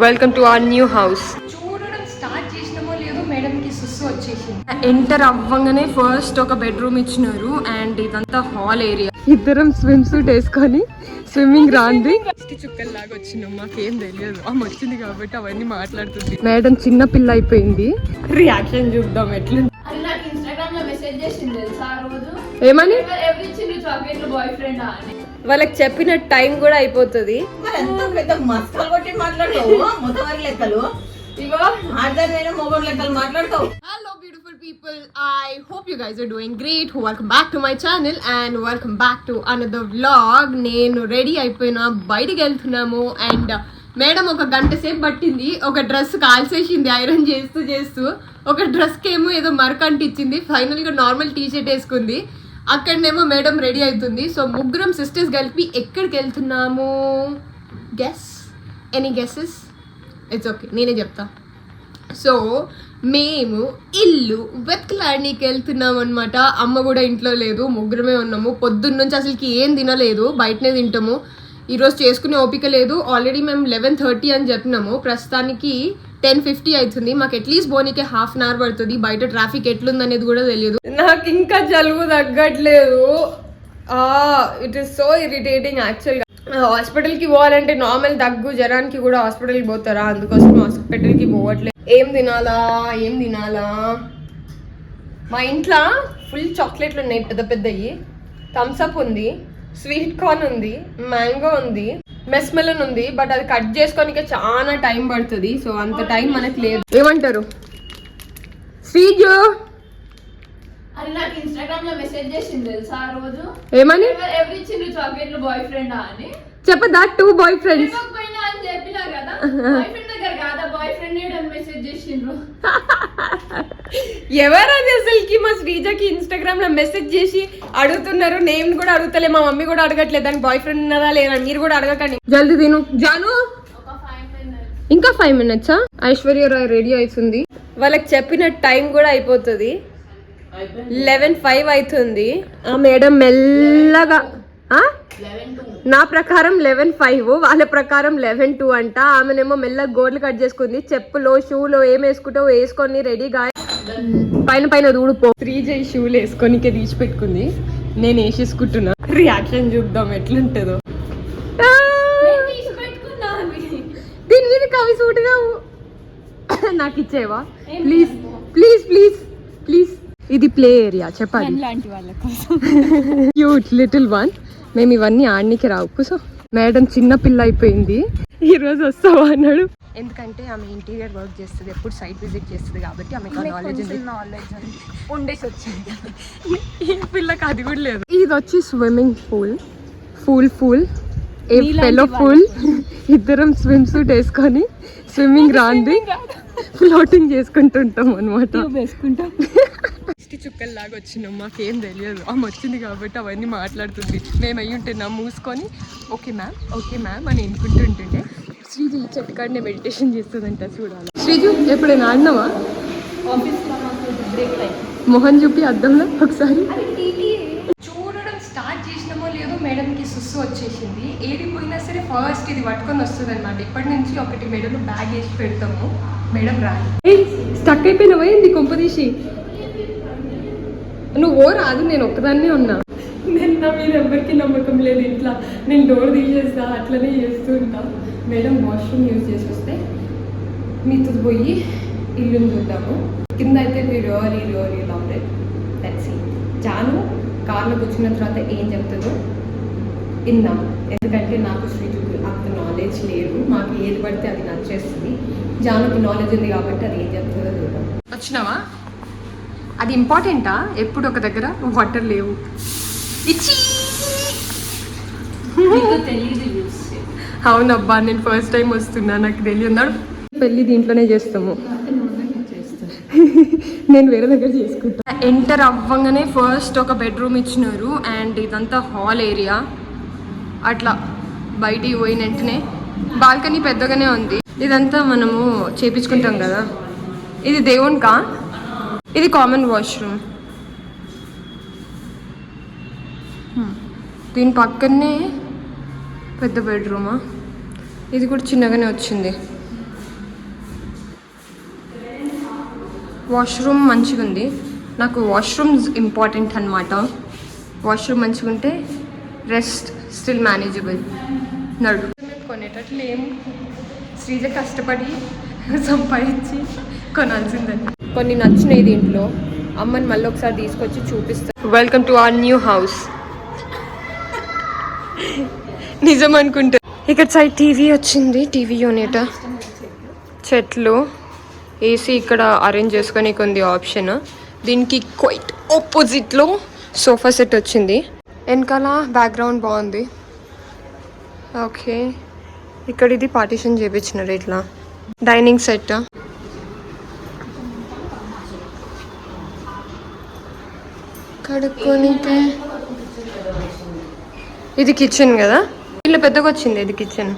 Welcome to our new house. చూడడం start చేసినామో లేదో మేడంకి సుస్సు వచ్చేసింది. ఎంటర్ అవ్వగానే ఫస్ట్ ఒక బెడ్రూమ్ ఇచ్చినారు అండ్ ఇదంతా హాల్ ఏరియా. ఇద్దరం స్విమ్ సూట్ వేసుకొని స్విమ్మింగ్ రాంది చుక్కల్లాగా వచ్చినాం. మాకేం తెలియదు, ఆమె వచ్చింది కాబట్టి అవన్నీ మాట్లాడుతుంది. మేడం చిన్న పిల్ల అయిపోయింది. రియాక్షన్ చూద్దాం ఎట్లా. ఏమని వాళ్ళకి చెప్పిన టైం కూడా అయిపోతుంది. Hello beautiful people, I hope you guys are doing great. Welcome back to my channel and welcome back to another vlog. నేను రెడీ అయిపోయినా, బయటికి వెళ్తున్నాము అండ్ మేడం ఒక గంట సేపు పట్టింది. ఒక డ్రెస్ కాల్చేసింది ఐరన్ చేస్తూ చేస్తూ. ఒక డ్రెస్కి ఏమో ఏదో మరకంటి ఇచ్చింది. ఫైనల్గా నార్మల్ టీ షర్ట్ వేసుకుంది. అక్కడనేమో మేడం రెడీ అవుతుంది. సో ముగ్గురం సిస్టర్స్ కలిపి ఎక్కడికి వెళ్తున్నాము? Guess, any guesses? It's okay, నేనే చెప్తా. సో మేము ఇల్లు వెతకలాడనీకి వెళ్తున్నాం అనమాట. అమ్మ కూడా ఇంట్లో లేదు, ముగ్గురమే ఉన్నాము. పొద్దున్న నుంచి అసలుకి ఏం తినలేదు, బయటనే తింటాము. ఈరోజు చేసుకునే ఓపిక లేదు. ఆల్రెడీ మేము 11:30 అని చెప్పినాము, ప్రస్తుతానికి 10:50 అవుతుంది. మాకు అట్లీస్ట్ బోనీకే హాఫ్ అన్ అవర్ పడుతుంది. బయట ట్రాఫిక్ ఎట్లుందనేది కూడా తెలియదు. నాకు ఇంకా జలుబు తగ్గట్లేదు. ఇట్ ఈస్ సో ఇరిటేటింగ్ యాక్చువల్గా. హాస్పిటల్కి పోవాలంటే నార్మల్ దగ్గు జ్వరానికి కూడా హాస్పిటల్కి పోతారా? అందుకోసం హాస్పిటల్కి పోవట్లేదు. ఏం తినాలా? మా ఇంట్లో ఫుల్ చాక్లెట్లు ఉన్నాయి, పెద్ద పెద్దవి. థమ్స్అప్ ఉంది, స్వీట్ కార్న్ ఉంది, మ్యాంగో ఉంది, మెస్మెలన్ ఉంది. బట్ అది కట్ చేసుకోనికే చాలా టైం పడుతుంది. సో అంత టైం మనకు లేదు. ఏమంటారు శ్రీజు? అది నాకు ఇన్స్టాగ్రామ్ లో మెసేజ్ చేసింది తెలుసా ఆ రోజు. ఏమని? ఎవరు ఇచ్చిండ్రు చాక్లెట్లు, బాయ్ ఫ్రెండా అని చెప్పదా? 2 బాయ్ ఫ్రెండ్స్ అని చెప్పినా కదా. బాయ్ ఫ్రెండ్ దగ్గర కాదా, బాయ్ ఫ్రెండ్ అని మెసేజ్ చేసిండ్రు. ఎవరది అసలుకి? మా శ్రీజకి ఇన్స్టాగ్రామ్ లో మెసేజ్ చేసి అడుగుతున్నారు. నేమ్ కూడా అడుగుతలే, మా మమ్మీ కూడా అడగట్లేదు. దానికి బాయ్ ఫ్రెండ్ ఉన్నదా లేదా మీరు కూడా అడగకండి. జల్దీ తిను జాను. ఇంకా 5 minutes. ఐశ్వర్య రాయ్ రెడీ అవుతుంది. వాళ్ళకి చెప్పిన టైం కూడా అయిపోతుంది. 11:05 అవుతుంది. మేడం మెల్లగా, నా ప్రకారం 11:05, వాళ్ళ ప్రకారం 11:02 అంట. ఆమెనేమో మెల్లగా గోర్లు కట్ చేసుకుంది. చెప్పులో షూలో ఏం వేసుకుంటావు వేసుకొని రెడీగా పైన దూడిపో. శ్రీజయ్ షూలు వేసుకొని తీసి పెట్టుకుంది. నేను వేసేసుకుంటున్నా. రియాక్షన్ చూద్దాం ఎట్లుంటుందో. దీని మీద కవి సూటుగా నాకు ఇచ్చేవా? Please please please please. ఇది ప్లే ఏరియా, చెప్పాలి. Cute little one. మేము ఇవన్నీ ఆడనికి రావు. కూసో. మేడం చిన్న పిల్ల అయిపోయింది. ఈరోజు వస్తావా అన్నాడు. ఎందుకంటే ఆమె ఇంటీరియర్ వర్క్ చేస్తుంది, ఎప్పుడు సైట్ విజిట్ చేస్తుంది కాబట్టి ఆమెకు నాలెడ్జ్ ఉండేసి వచ్చింది. ఈ పిల్లకి అది కూడా లేదు. ఇది వచ్చి స్విమ్మింగ్ పూల్ ఏ ఫెలో పూల్. ఇద్దరం స్విమ్ సూట్ వేసుకొని స్విమ్మింగ్ రాంది ఫ్లోటింగ్ చేసుకుంటుంటాం అనమాట. చుక్కల్లాగా వచ్చినాం. మాకేం తెలియదు, ఆమె వచ్చింది కాబట్టి అవన్నీ మాట్లాడుతుంది. మేము అయ్యి ఉంటున్నాం మూసుకొని ఓకే మ్యామ్ అని ఎన్నుకుంటుంటుంటే. శ్రీజు ఈ చెట్టుకాడనే మెడిటేషన్ చేస్తుందంట. చూడాలి. శ్రీజు ఎప్పుడైనా ఆడినావా? మొహన్ చూపి అద్దంలో ఒకసారి. చూడడం స్టార్ట్ చేసినామో లేదో మేడంకి సుస్సు వచ్చేసింది. ఏడిపోయినా సరే ఫస్ట్ ఇది పట్టుకొని వస్తుంది అనమాట. ఇప్పటి నుంచి ఒకటి మేడం బ్యాగ్ వేసి పెడతాము. మేడం రాదు. స్టక్ అయిపోయినావా ఏంది కొంపదీసి? నువ్వు రాదు, నేను ఒక్కదాన్నే ఉన్నా. నేను నా మీద ఎవరికి నమ్మకం లేదు ఇంట్లో. నేను డోర్ తీసేస్తా, అట్లనే చేస్తూ ఉంటా. మేడం వాష్రూమ్ యూజ్ చేసి వస్తే మీతో పోయి ఇల్లుని చూద్దాము. కింద అయితే really love it. Let's see. Janu కార్లో కూర్చున్న తర్వాత ఏం చెప్తుందో విందాం. ఎందుకంటే నాకు శ్రీజుకి అంత నాలెడ్జ్ లేదు. మాకు ఏది పడితే అది నచ్చేస్తుంది. జానుకి నాలెడ్జ్ ఉంది కాబట్టి అది ఏం చెప్తుందో చూద్దాం. వచ్చినావా? అది ఇంపార్టెంటా? ఎప్పుడు ఒక దగ్గర వాటర్ లేవు. అవునబ్బా, నేను ఫస్ట్ టైం వస్తున్నా, నాకు తెలియదు. పెళ్ళి దీంట్లోనే చేస్తాము. నేను వేరే దగ్గర చేసుకుంటా. ఎంటర్ అవ్వగానే ఫస్ట్ ఒక బెడ్రూమ్ ఇచ్చినారు అండ్ ఇదంతా హాల్ ఏరియా. అట్లా బయటికి పోయిన వెంటనే బాల్కనీ పెద్దగానే ఉంది. ఇదంతా మనము చేపించుకుంటాం కదా. ఇది దేవునికా? ఇది కామన్ వాష్రూమ్. దీని పక్కనే పెద్ద బెడ్రూమా? ఇది కూడా చిన్నగానే వచ్చింది. వాష్రూమ్ మంచిగా ఉంది. నాకు వాష్రూమ్స్ ఇంపార్టెంట్ అనమాట. వాష్రూమ్ మంచిగా ఉంటే రెస్ట్ స్టిల్ మేనేజబుల్. నడు కొనేటట్లు ఏమో శ్రీజ కష్టపడి సంపాదించి కొనాల్సిందని. కొన్ని నచ్చినాయి దీంట్లో. అమ్మని మళ్ళీ ఒకసారి తీసుకొచ్చి చూపిస్తాను. Welcome to our new house. నిజం అనుకుంటా. ఇక్కడ సైడ్ టీవీ వచ్చింది. టీవీ యూనిట్, చెట్లు, ఏసీ ఇక్కడ అరేంజ్ చేసుకొని ఉంది ఆప్షన్. దీనికి క్వైట్ ఆపోజిట్లో సోఫా సెట్ వచ్చింది. వెనకాల బ్యాక్గ్రౌండ్ బాగుంది. ఓకే, ఇక్కడ ఇది పార్టీషన్ చేయించినారు ఇట్లా. డైనింగ్ సెట్, కడుక్కోనికే. ఇది కిచెన్ కదా, ఇలా పెద్దగా వచ్చింది ఇది kitchen.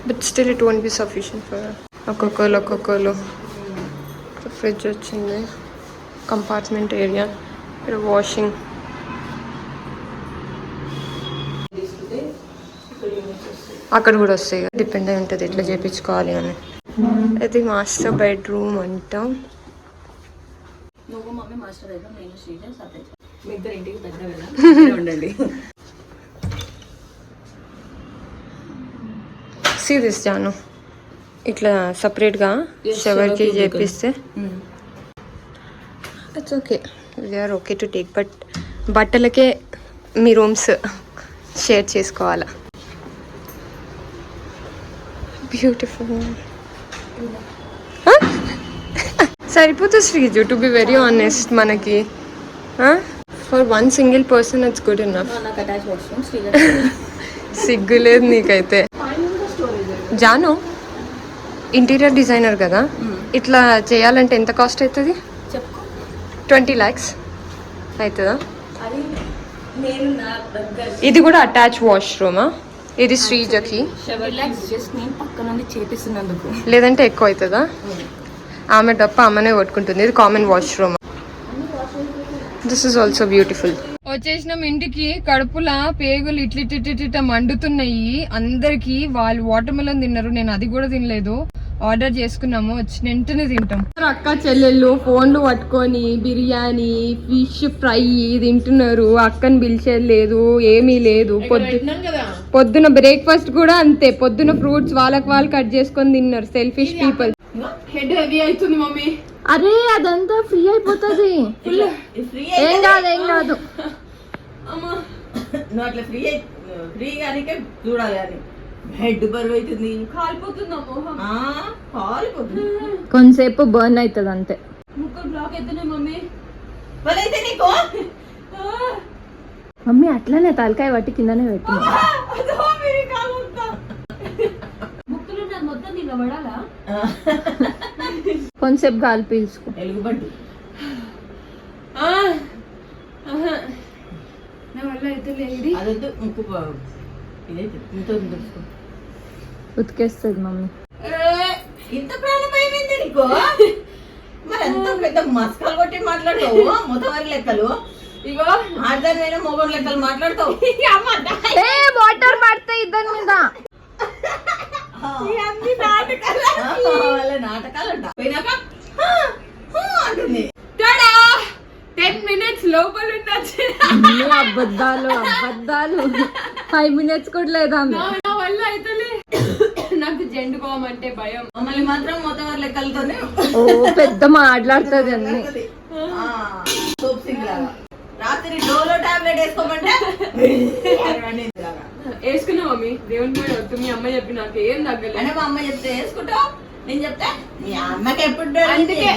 But still it won't be sufficient for ఒక్కొక్కరు. ఫ్రిడ్జ్ వచ్చింది, కంపార్ట్మెంట్ ఏరియా, ఇక్కడ వాషింగ్. అక్కడ కూడా వస్తాయి, డిపెండ్ అయి ఉంటుంది ఎట్లా చేయించుకోవాలి అని. ఇది మాస్టర్ బెడ్రూమ్ అంటాం. సీ దిస్ జాను, ఇట్లా సపరేట్గా షవర్కి చేపిస్తే it's okay. We're okay to take. But బట్టలకే మీ రూమ్స్ షేర్ చేసుకోవాలా. బ్యూటిఫుల్. సరిపోతుంది Sreeju, to be very honest. మనకి for one single person it's good enough. సిగ్గులేదు నీకైతే. జాను ఇంటీరియర్ డిజైనర్ కదా, ఇట్లా చేయాలంటే ఎంత కాస్ట్ అవుతుంది? 20 lakhs అవుతుందా? ఇది కూడా అటాచ్ వాష్రూమా? ఇది శ్రీజకి, లేదంటే ఎక్కువ అవుతుందా? ఆమె డప్ప ఆమెనే కొట్టుకుంటుంది. ఇది common washroom. This is also beautiful. వచ్చేసినాం ఇంటికి. కడుపులా పేగులు ఇట్లిట్టిట్ట మండుతున్నాయి అందరికి. వాళ్ళు వాటర్ మెలన్ తిన్నారు, నేను అది కూడా తినలేదు. ఆర్డర్ చేసుకున్నాము, వచ్చిన వెంటనే తింటాం. అక్క చెల్లెళ్ళు ఫోన్లు పట్టుకొని బిర్యానీ, ఫిష్ ఫ్రై తింటున్నారు. అక్కని పిలిచేది లేదు, ఏమీ లేదు. పొద్దున బ్రేక్ఫాస్ట్ కూడా అంతే. పొద్దున ఫ్రూట్స్ వాళ్ళకి వాళ్ళు కట్ చేసుకొని తిన్నారు. Selfish people. హెడ్ హెవీ అవుతుంది మమ్మీ. అరే అదంతా ఫ్రీ అయిపోతుంది. ఏం కాదు. నువ్వు అట్లా ఫ్రీ కానీ చూడాలి. అని హెడ్ బరువు అవుతుంది, కాలిపోతుందా మోహం? కాలిపోతుంది. కొంతసేపు బర్న్ అవుతుంది అంతే. ముక్కలు బ్లాక్ అవుతున్నాయి మమ్మీ. అయితే నీకు మమ్మీ అట్లనే తలకాయ పట్టి కిందనే పెట్టింది. ముక్కలు మొత్తం నిలబడాలా? కొంతసేపు గాలి పీల్చుకో. ఎలుగుబంటి నా వల్ల అయితే లేదు. అదొద్దు, ముక్కు ఇదైతే ఇంత తెలుసుకో. ఉతికేస్తుంది మమ్మీ. ఇంత ప్రాణమైంది నీకు. మరి ఎంత పెద్ద మస్కాలు కొట్టి మాట్లాడతావు, మొదటి లెక్కలు. ఇగో ఆడదాని మొగోడు లెక్కలు మాట్లాడతావు. వాటర్ పడతాయి ఇద్దరి మీద. నాటకాలు అంట. పోయినాక అంటుంది. 10 minutes లోపల అబద్ధాలు 5 minutes కూడా లేదా. నా వల్ల అయితే నాకు జెండు బామ్ అంటే భయం. మమ్మల్ని మాత్రం మొత్తం లెక్కలతోనే పెద్ద మాట్లాడుతుంది అన్ని. సోప్ సింగ్ లాగా. రాత్రి డోలో టాబ్లెట్ వేసుకోమంటే వేసుకున్నా మమ్మీ. దేవుని పోయి వద్దు, మీ అమ్మ చెప్పి నాకు ఏం తగ్గలేదు. అంటే మా అమ్మ చెప్తే వేసుకుంటావు, నేను చెప్తే మీ అమ్మకి ఎప్పుడు. అందుకే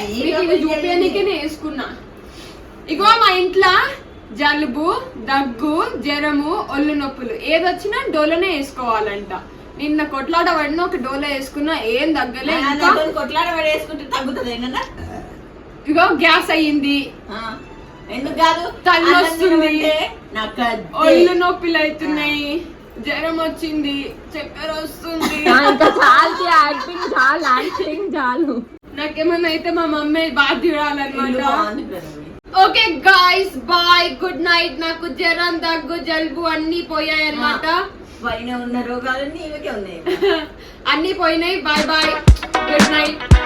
చూపించడానికే వేసుకున్నా. ఇగో మా ఇంట్లో జలుబు, దగ్గు, జ్వరము, ఒళ్ళు నొప్పులు ఏదొచ్చినా డోలోనే వేసుకోవాలంట. నిన్న కొట్లాట పడిన ఒక డోలో వేసుకున్నా, ఏం తగ్గలే. కొట్లాట పడి వేసుకుంటే తగ్గుతుంది ఏంటన్నా. ఇగో గ్యాస్ అయ్యింది. ఎందుకు కాదు, తల్లి వస్తుంది, ఒళ్ళు నొప్పులు అవుతున్నాయి, జ్వరం వచ్చింది, చక్కెర వస్తుంది. నాకేమన్నా అయితే మా మమ్మీ బాగా చూడాలన్నమాట. Okay guys, bye, good night. నాకు జ్వరం, దగ్గు, జలుబు అన్ని పోయాయి అన్నమాట. పైన ఉన్న రోగాలన్నీ ఇవకే ఉన్నాయి. అన్ని పోయినాయి. Bye bye. Good night.